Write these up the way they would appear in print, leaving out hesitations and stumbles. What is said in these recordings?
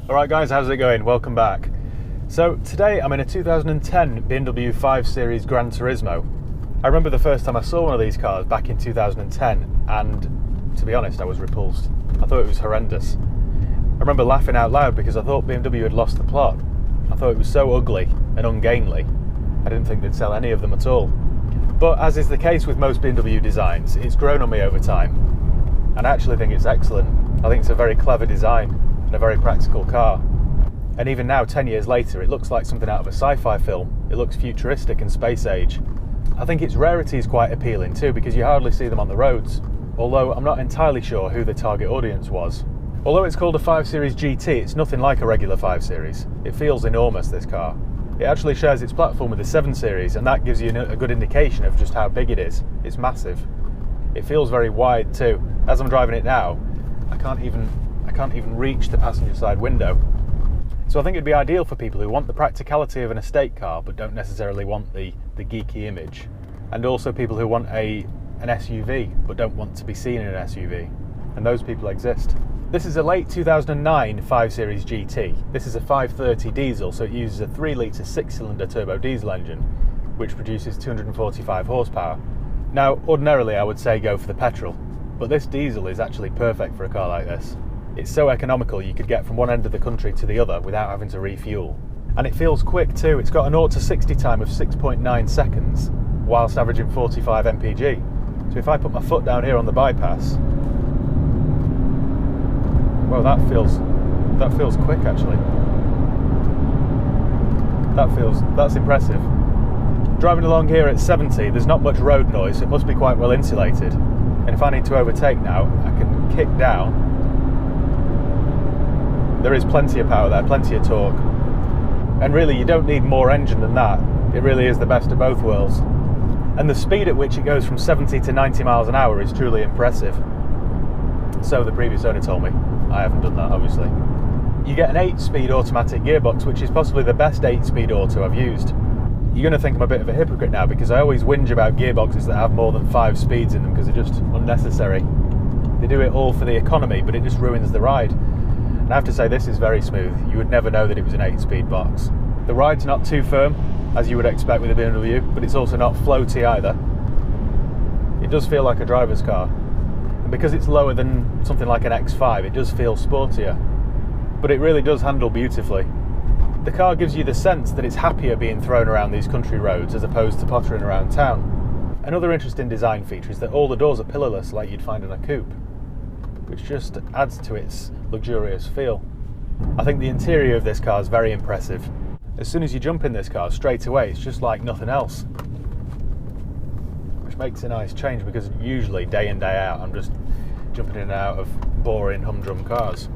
Alright guys, how's it going? Welcome back. So today I'm in a 2010 BMW 5 Series Gran Turismo. I remember the first time I saw one of these cars back in 2010 and to be honest I was repulsed. I thought it was horrendous. I remember laughing out loud because I thought BMW had lost the plot. I thought it was so ugly and ungainly. I didn't think they'd sell any of them at all. But as is the case with most BMW designs, it's grown on me over time. And I actually think it's excellent. I think it's a very clever design and a very practical car. And even now, 10 years later, it looks like something out of a sci-fi film. It looks futuristic and space age. I think its rarity is quite appealing too because you hardly see them on the roads. Although I'm not entirely sure who the target audience was. Although it's called a 5 Series GT, it's nothing like a regular 5 Series. It feels enormous, this car. It actually shares its platform with the 7 Series and that gives you a good indication of just how big it is. It's massive. It feels very wide too. As I'm driving it now, I can't even reach the passenger side window. So I think it'd be ideal for people who want the practicality of an estate car but don't necessarily want the geeky image. And also people who want an SUV but don't want to be seen in an SUV. And those people exist. This is a late 2009 5 Series GT. This is a 530 diesel, so it uses a 3-litre 6-cylinder turbo diesel engine, which produces 245 horsepower. Now, ordinarily I would say go for the petrol, but this diesel is actually perfect for a car like this. It's so economical you could get from one end of the country to the other without having to refuel. And it feels quick too. It's got an 0 to 60 time of 6.9 seconds, whilst averaging 45 mpg. So if I put my foot down here on the bypass, well, that feels quick actually. That's impressive. Driving along here at 70, there's not much road noise, so it must be quite well insulated. And if I need to overtake now, I can kick down. There is plenty of power there, plenty of torque. And really, you don't need more engine than that. It really is the best of both worlds. And the speed at which it goes from 70 to 90 miles an hour is truly impressive. So the previous owner told me. I haven't done that, obviously. You get an 8-speed automatic gearbox, which is possibly the best 8-speed auto I've used. You're going to think I'm a bit of a hypocrite now because I always whinge about gearboxes that have more than 5 speeds in them because they're just unnecessary. They do it all for the economy, but it just ruins the ride. And I have to say, this is very smooth. You would never know that it was an 8-speed box. The ride's not too firm, as you would expect with a BMW, but it's also not floaty either. It does feel like a driver's car. And because it's lower than something like an X5, it does feel sportier. But it really does handle beautifully. The car gives you the sense that it's happier being thrown around these country roads as opposed to pottering around town. Another interesting design feature is that all the doors are pillarless like you'd find in a coupe, which just adds to its luxurious feel. I think the interior of this car is very impressive. As soon as you jump in this car, straight away it's just like nothing else. Which makes a nice change because usually day in, day out, I'm just jumping in and out of boring humdrum cars.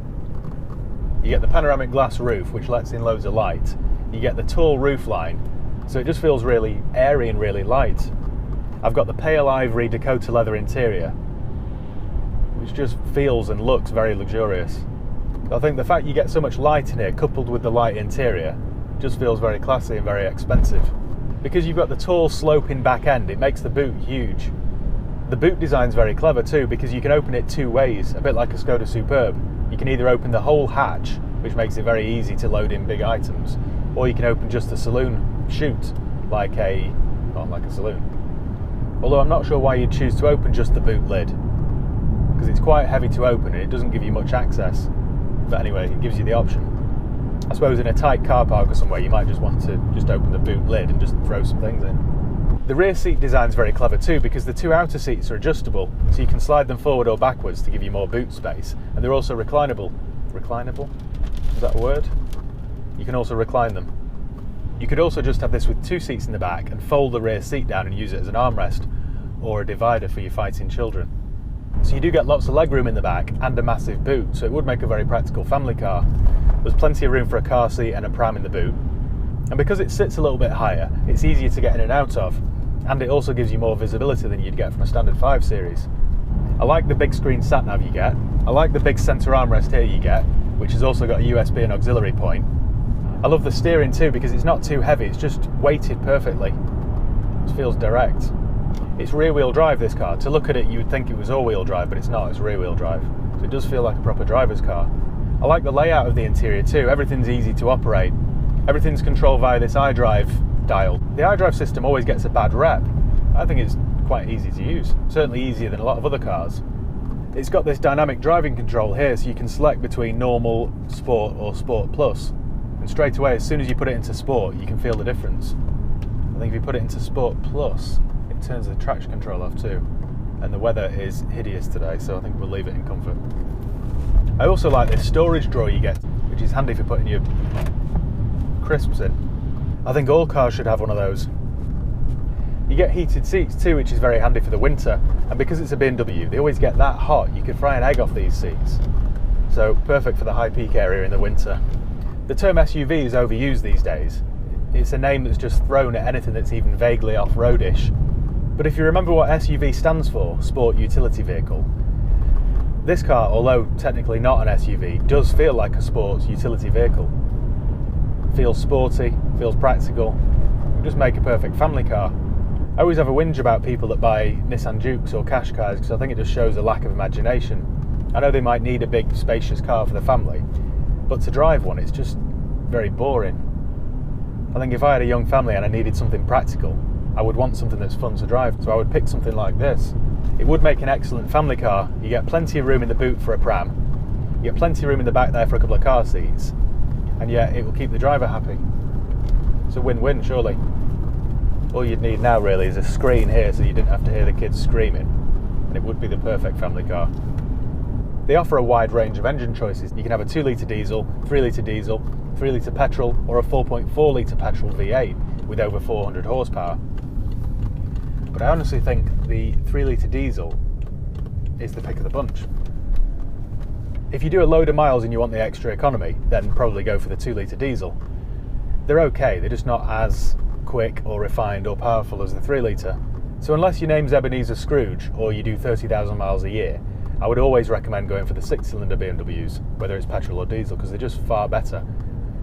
You get the panoramic glass roof, which lets in loads of light. You get the tall roof line, so it just feels really airy and really light. I've got the pale ivory Dakota leather interior, which just feels and looks very luxurious. I think the fact you get so much light in here, coupled with the light interior, just feels very classy and very expensive. Because you've got the tall sloping back end, it makes the boot huge. The boot design's very clever too, because you can open it 2 ways, a bit like a Skoda Superb. You can either open the whole hatch, which makes it very easy to load in big items, or you can open just the saloon chute, like a saloon. Although I'm not sure why you'd choose to open just the boot lid, because it's quite heavy to open and it doesn't give you much access. But anyway, it gives you the option. I suppose in a tight car park or somewhere you might just want to just open the boot lid and just throw some things in. The rear seat design's very clever too because the 2 outer seats are adjustable, so you can slide them forward or backwards to give you more boot space, and they're also reclinable. Reclinable? Is that a word? You can also recline them. You could also just have this with 2 seats in the back and fold the rear seat down and use it as an armrest or a divider for your fighting children. So you do get lots of legroom in the back and a massive boot, so it would make a very practical family car. There's plenty of room for a car seat and a pram in the boot. And because it sits a little bit higher, it's easier to get in and out of, and it also gives you more visibility than you'd get from a standard 5 Series. I like the big screen sat-nav you get. I like the big centre armrest here you get, which has also got a USB and auxiliary point. I love the steering too because it's not too heavy, it's just weighted perfectly. It feels direct. It's rear-wheel drive, this car. To look at it, you would think it was all-wheel drive, but it's not, it's rear-wheel drive. So it does feel like a proper driver's car. I like the layout of the interior too. Everything's easy to operate. Everything's controlled via this iDrive dial. The iDrive system always gets a bad rep. I think it's quite easy to use, certainly easier than a lot of other cars. It's got this dynamic driving control here, so you can select between normal, sport or sport plus. And straight away, as soon as you put it into sport, you can feel the difference. I think if you put it into sport plus, it turns the traction control off too. And the weather is hideous today, so I think we'll leave it in comfort. I also like this storage drawer you get, which is handy for putting your crisps in. I think all cars should have one of those. You get heated seats too, which is very handy for the winter, and because it's a BMW, they always get that hot, you could fry an egg off these seats. So perfect for the high peak area in the winter. The term SUV is overused these days. It's a name that's just thrown at anything that's even vaguely off-roadish. But if you remember what SUV stands for, Sport Utility Vehicle, this car, although technically not an SUV, does feel like a sports utility vehicle. Feels sporty, feels practical, would just make a perfect family car. I always have a whinge about people that buy Nissan Jukes or cash cars because I think it just shows a lack of imagination. I know they might need a big spacious car for the family, but to drive one it's just very boring. I think if I had a young family and I needed something practical, I would want something that's fun to drive, so I would pick something like this. It would make an excellent family car. You get plenty of room in the boot for a pram, you get plenty of room in the back there for a couple of car seats, and yet it will keep the driver happy. It's a win-win, surely. All you'd need now really is a screen here so you didn't have to hear the kids screaming, and it would be the perfect family car. They offer a wide range of engine choices. You can have a 2-litre diesel, 3-litre diesel, 3-litre petrol, or a 4.4-litre petrol V8 with over 400 horsepower. But I honestly think the 3-litre diesel is the pick of the bunch. If you do a load of miles and you want the extra economy, then probably go for the 2-litre diesel. They're okay, they're just not as quick or refined or powerful as the 3-litre. So unless your name's Ebenezer Scrooge or you do 30,000 miles a year, I would always recommend going for the 6-cylinder BMWs, whether it's petrol or diesel, because they're just far better.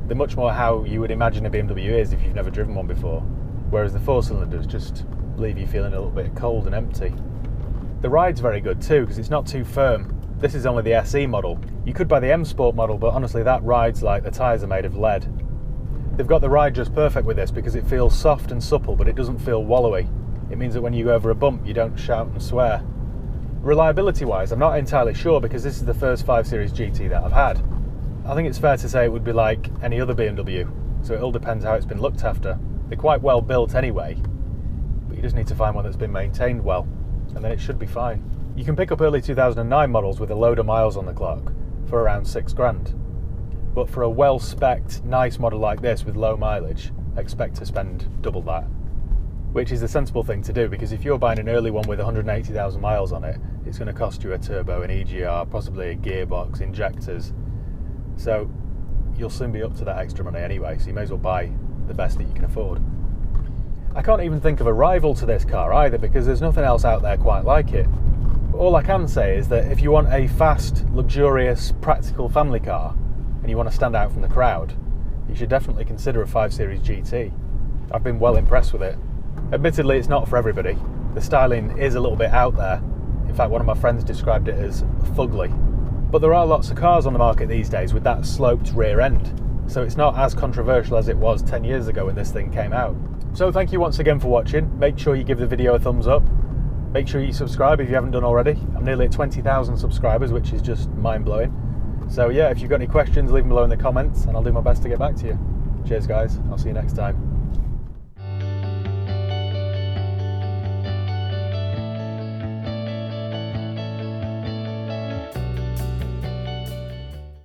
They're much more how you would imagine a BMW is if you've never driven one before, whereas the 4-cylinders just leave you feeling a little bit cold and empty. The ride's very good too, because it's not too firm. This is only the SE model. You could buy the M Sport model, but honestly that rides like the tyres are made of lead. They've got the ride just perfect with this because it feels soft and supple, but it doesn't feel wallowy. It means that when you go over a bump, you don't shout and swear. Reliability wise, I'm not entirely sure because this is the first 5 Series GT that I've had. I think it's fair to say it would be like any other BMW, so it all depends how it's been looked after. They're quite well built anyway, but you just need to find one that's been maintained well, and then it should be fine. You can pick up early 2009 models with a load of miles on the clock for around £6,000. But for a well-spec'd, nice model like this with low mileage, expect to spend double that. Which is the sensible thing to do, because if you're buying an early one with 180,000 miles on it, it's going to cost you a turbo, an EGR, possibly a gearbox, injectors. So you'll soon be up to that extra money anyway, so you may as well buy the best that you can afford. I can't even think of a rival to this car either, because there's nothing else out there quite like it. But all I can say is that if you want a fast, luxurious, practical family car, and you want to stand out from the crowd, you should definitely consider a 5 Series GT. I've been well impressed with it. Admittedly, it's not for everybody. The styling is a little bit out there. In fact, one of my friends described it as fugly. But there are lots of cars on the market these days with that sloped rear end, so it's not as controversial as it was 10 years ago when this thing came out. So thank you once again for watching. Make sure you give the video a thumbs up. Make sure you subscribe if you haven't done already. I'm nearly at 20,000 subscribers, which is just mind-blowing. So yeah, if you've got any questions, leave them below in the comments and I'll do my best to get back to you. Cheers guys, I'll see you next time.